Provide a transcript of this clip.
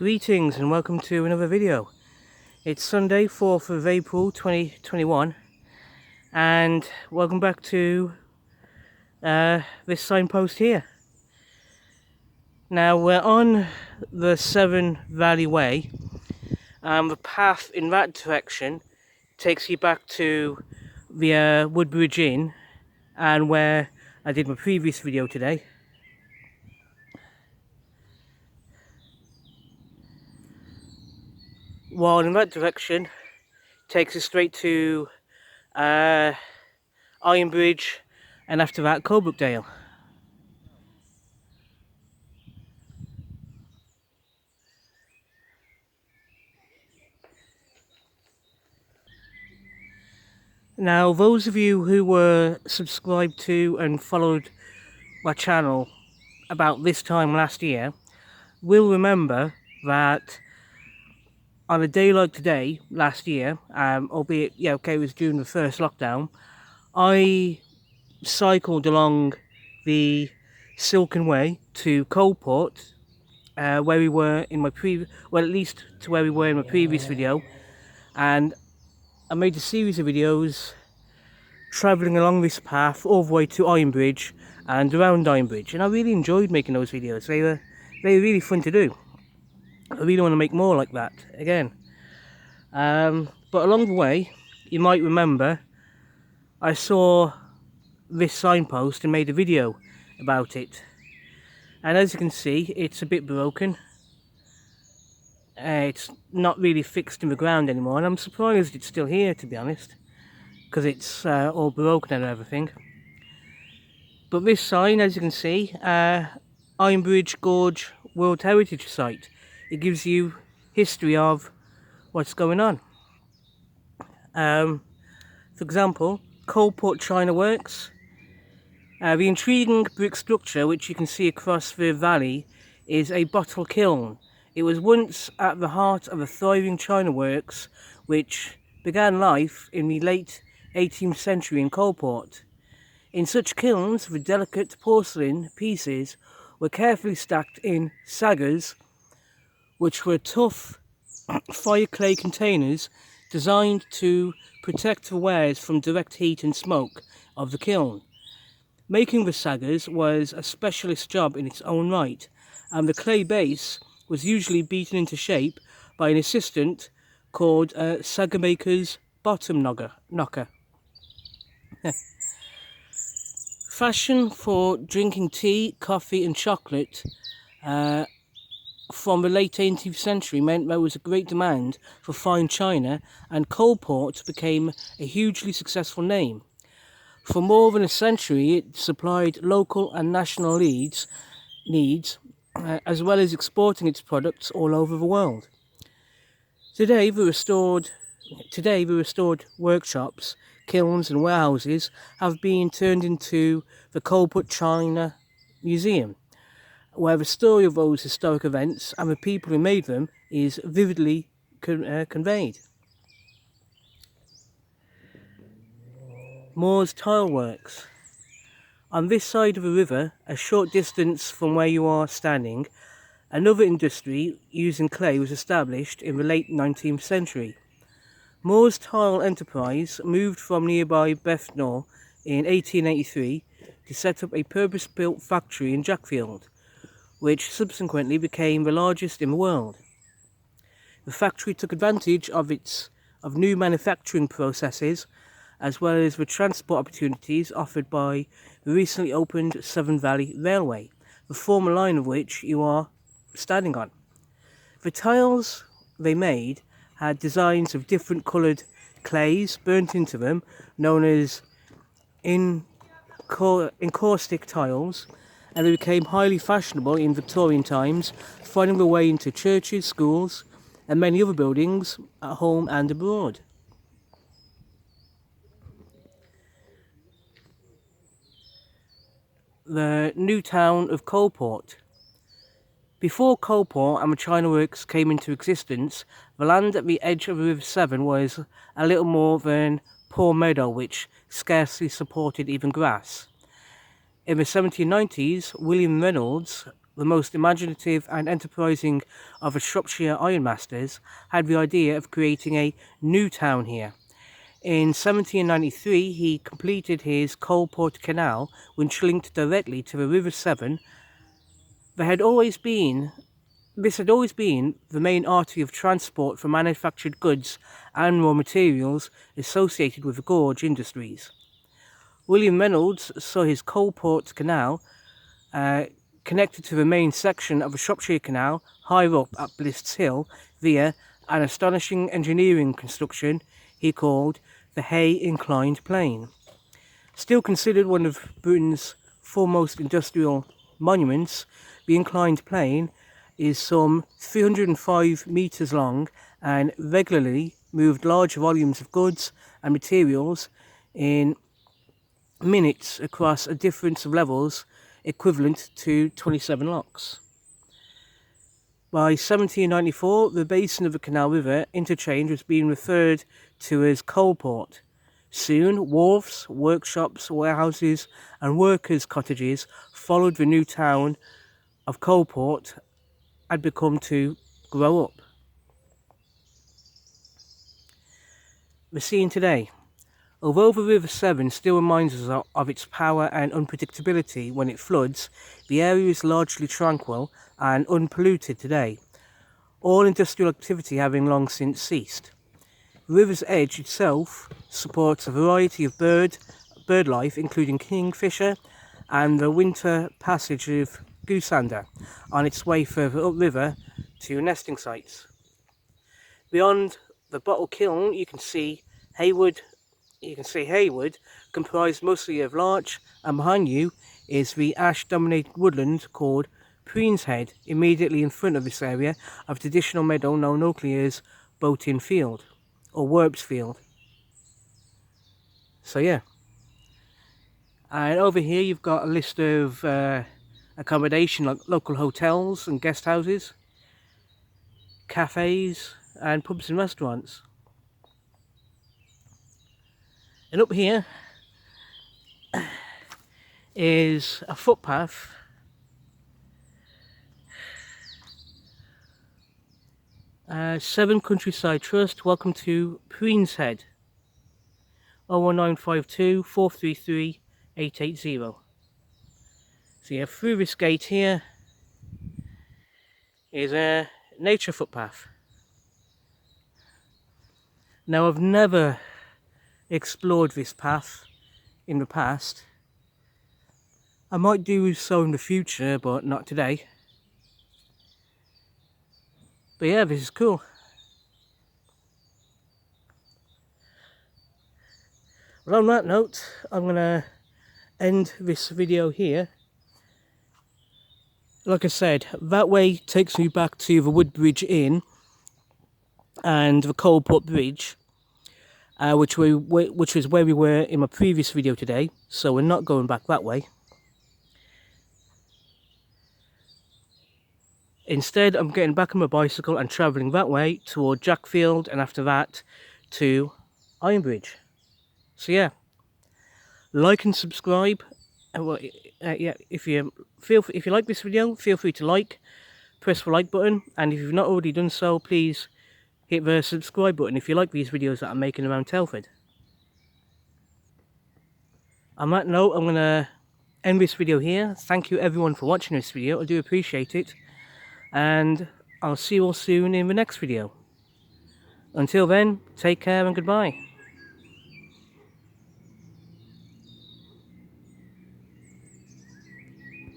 Greetings and welcome to another video. It's Sunday, 4th of April 2021 and welcome back to this signpost here. Now we're on the Severn Valley Way. The path in that direction takes you back to the Woodbridge Inn and where I did my previous video today. While in that direction takes us straight to Ironbridge and after that Coalport. Now those of you who were subscribed to and followed my channel about this time last year will remember that on a day like today last year, albeit it was during the first lockdown, I cycled along the Silken Way to Coalport, where we were in my at least to where we were in my previous video, and I made a series of videos travelling along this path all the way to Ironbridge and around Ironbridge, and I really enjoyed making those videos. They were really fun to do. I really want to make more like that again. But along the way, you might remember I saw this signpost and made a video about it. And as you can see, it's a bit broken. It's not really fixed in the ground anymore, and I'm surprised it's still here, to be honest, because it's all broken and everything. But this sign, as you can see, Ironbridge Gorge World Heritage Site. It gives you history of what's going on. For example, Coalport China Works. The intriguing brick structure which you can see across the valley is a bottle kiln. It was once at the heart of a thriving china works which began life in the late 18th century in Coalport. In such kilns, the delicate porcelain pieces were carefully stacked in saggers, which were tough fire clay containers designed to protect the wares from direct heat and smoke of the kiln. Making the saggers was a specialist job in its own right, and the clay base was usually beaten into shape by an assistant called a sagger maker's bottom knocker. Fashion for drinking tea, coffee and chocolate from the late 18th century meant there was a great demand for fine china, and Coalport became a hugely successful name. For more than a century it supplied local and national needs, as well as exporting its products all over the world. Today the restored workshops, kilns and warehouses have been turned into the Coalport China Museum, where the story of those historic events and the people who made them is vividly conveyed. Moore's Tile Works. On this side of the river, a short distance from where you are standing, another industry using clay was established in the late 19th century. Moore's Tile Enterprise moved from nearby Bethnal in 1883 to set up a purpose-built factory in Jackfield, which subsequently became the largest in the world. The factory took advantage of new manufacturing processes, as well as the transport opportunities offered by the recently opened Severn Valley Railway, the former line of which you are standing on. The tiles they made had designs of different coloured clays burnt into them, known as encaustic tiles, and they became highly fashionable in Victorian times, finding their way into churches, schools and many other buildings at home and abroad. The new town of Coalport. Before Coalport and the China Works came into existence, the land at the edge of the River Severn was a little more than poor meadow which scarcely supported even grass. In the 1790s, William Reynolds, the most imaginative and enterprising of the Shropshire ironmasters, had the idea of creating a new town here. In 1793 he completed his Coalport Canal, which linked directly to the River Severn. This had always been the main artery of transport for manufactured goods and raw materials associated with the gorge industries. William Reynolds saw his Coalport Canal connected to the main section of the Shropshire Canal higher up at Bliss Hill via an astonishing engineering construction he called the Hay Inclined Plane. Still considered one of Britain's foremost industrial monuments, the inclined plane is some 305 metres long and regularly moved large volumes of goods and materials in minutes across a difference of levels equivalent to 27 locks. By 1794, the basin of the Canal River interchange was being referred to as Coalport. Soon, wharves, workshops, warehouses and workers' cottages followed the new town of Coalport had become to grow up. The scene today. Although the River Severn still reminds us of its power and unpredictability when it floods, the area is largely tranquil and unpolluted today, all industrial activity having long since ceased. The river's edge itself supports a variety of bird life, including kingfisher and the winter passage of goosander on its way further upriver to nesting sites. Beyond the bottle kiln you can see Haywood comprised mostly of larch, and behind you is the ash dominated woodland called Preen's Head, immediately in front of this area of traditional meadow known locally as Boatin Field or Werps Field. So yeah, and over here you've got a list of accommodation like local hotels and guest houses, cafes and pubs and restaurants. And up here is a footpath Severn Countryside Trust. Welcome to Preen's Head. 01952 433 880. So yeah, through this gate here is a nature footpath. Now I've never explored this path in the past. I might do so in the future, but not today. But yeah, this is cool. Well, on that note, I'm gonna end this video here. Like I said, that way takes me back to the Woodbridge Inn and the Coalport Bridge, which was where we were in my previous video today, so we're not going back that way. Instead, I'm getting back on my bicycle and travelling that way toward Jackfield, and after that to Ironbridge. So yeah, like and subscribe. Yeah, if you like this video, feel free to press the like button, and if you've not already done so, please hit the subscribe button if you like these videos that I'm making around Telford. On that note, I'm going to end this video here. Thank you everyone for watching this video, I do appreciate it, and I'll see you all soon in the next video. Until then, take care and goodbye.